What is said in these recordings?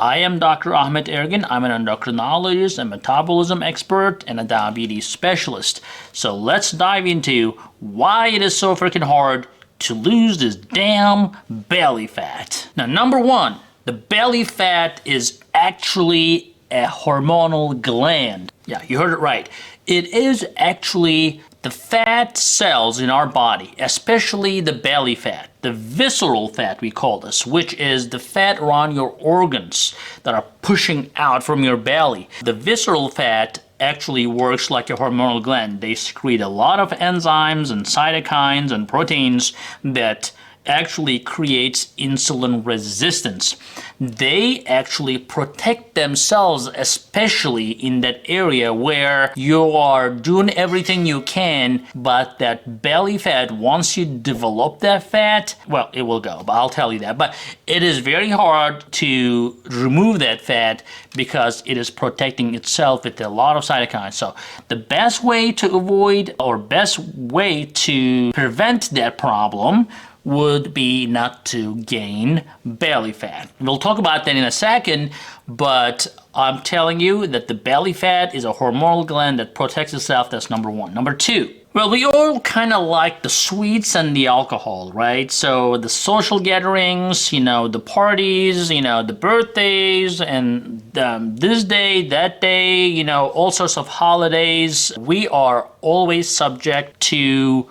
I am Dr. Ahmed Ergin. I'm an endocrinologist, a metabolism expert, and a diabetes specialist. So let's dive into why it is so freaking hard to lose this damn belly fat. Now, number one, the belly fat is actually a hormonal gland. Yeah, you heard it right. It is actually the fat cells in our body, especially the belly fat, the visceral fat we call this, which is the fat around your organs that are pushing out from your belly. The visceral fat actually works like a hormonal gland. They secrete a lot of enzymes and cytokines and proteins that actually creates insulin resistance. They actually protect themselves, especially in that area where you are doing everything you can, but that belly fat, once you develop that fat, well, it will go, but I'll tell you that. But it is very hard to remove that fat because it is protecting itself with a lot of cytokines. So the best way to avoid or best way to prevent that problem would be not to gain belly fat. We'll talk about that in a second, but I'm telling you that the belly fat is a hormonal gland that protects itself. That's number one. Number two, well, we all kind of like the sweets and the alcohol, right? So the social gatherings, the parties, the birthdays, and this day, that day, all sorts of holidays. We are always subject to,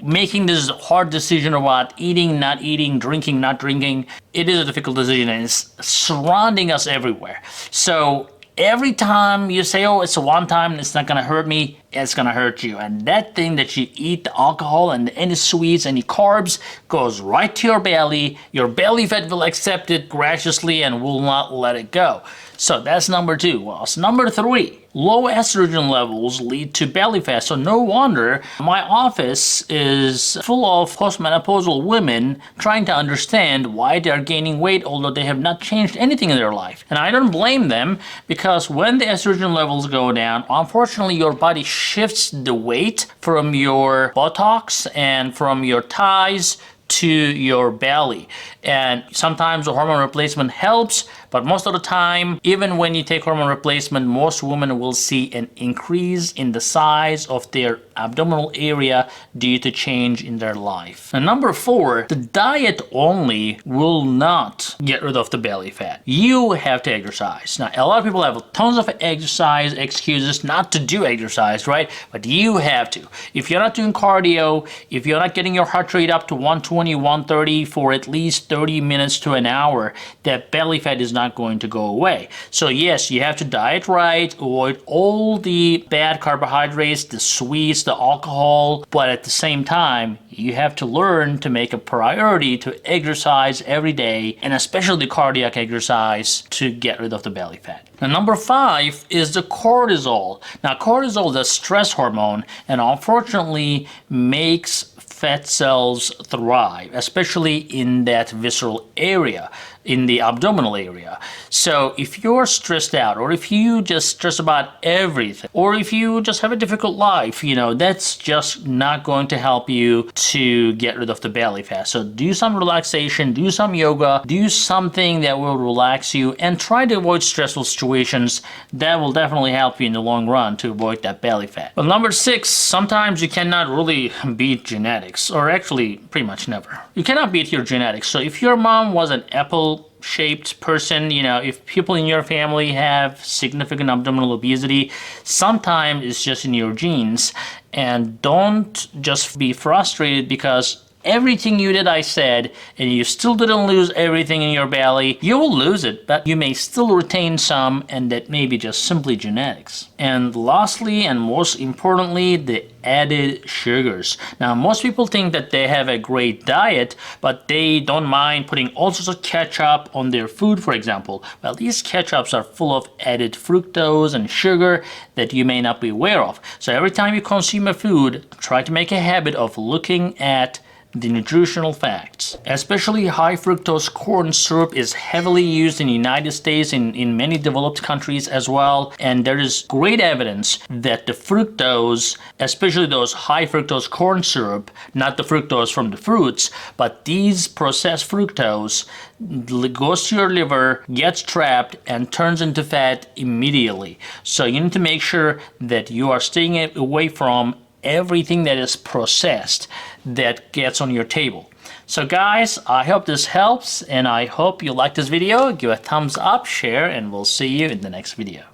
making this hard decision about eating, not eating, drinking, not drinking. It is a difficult decision and it's surrounding us everywhere. So every time you say, oh, it's a one time, it's not gonna hurt me, it's gonna hurt you. And that thing that you eat, the alcohol and any sweets, any carbs, goes right to your belly. Your belly fat will accept it graciously and will not let it go. So that's number two. Well, so number three, low estrogen levels lead to belly fat. So no wonder my office is full of postmenopausal women trying to understand why they are gaining weight, although they have not changed anything in their life. And I don't blame them, because when the estrogen levels go down, unfortunately your body shifts the weight from your buttocks and from your thighs to your belly. And sometimes the hormone replacement helps, but most of the time, even when you take hormone replacement, most women will see an increase in the size of their abdominal area due to change in their life. And number four, the diet only will not get rid of the belly fat. You have to exercise. Now, a lot of people have tons of exercise excuses not to do exercise, right? But you have to. If you're not doing cardio, if you're not getting your heart rate up to 120, 130 for at least 30 minutes to an hour, that belly fat is not going to go away. So yes, you have to diet right, avoid all the bad carbohydrates, the sweets, the alcohol, but at the same time, you have to learn to make a priority to exercise every day, and especially cardiac exercise, to get rid of the belly fat. Now, number five is the cortisol. Now, cortisol is a stress hormone and unfortunately makes fat cells thrive, especially in that visceral area, in the abdominal area. So if you're stressed out, or if you just stress about everything, or if you just have a difficult life, that's just not going to help you to get rid of the belly fat. So do some relaxation, do some yoga, do something that will relax you, and try to avoid stressful situations. That will definitely help you in the long run to avoid that belly fat. Well, number six, sometimes you cannot really beat genetics, or actually pretty much never. You cannot beat your genetics. So if your mom was an apple-shaped person, if people in your family have significant abdominal obesity, sometimes it's just in your genes. And don't just be frustrated because everything you did, I said, and you still didn't lose everything in your belly. You will lose it, but you may still retain some, and that may be just simply genetics. And lastly, and most importantly, the added sugars. Now, most people think that they have a great diet, but they don't mind putting all sorts of ketchup on their food, for example. Well, these ketchups are full of added fructose and sugar that you may not be aware of. So every time you consume a food, try to make a habit of looking at the nutritional facts. Especially high fructose corn syrup is heavily used in the United States, in many developed countries as well. And there is great evidence that the fructose, especially those high fructose corn syrup, not the fructose from the fruits, but these processed fructose goes to your liver, gets trapped, and turns into fat immediately. So you need to make sure that you are staying away from everything that is processed that gets on your table. So guys, I hope this helps, and I hope you like this video. Give a thumbs up, share, and we'll see you in the next video.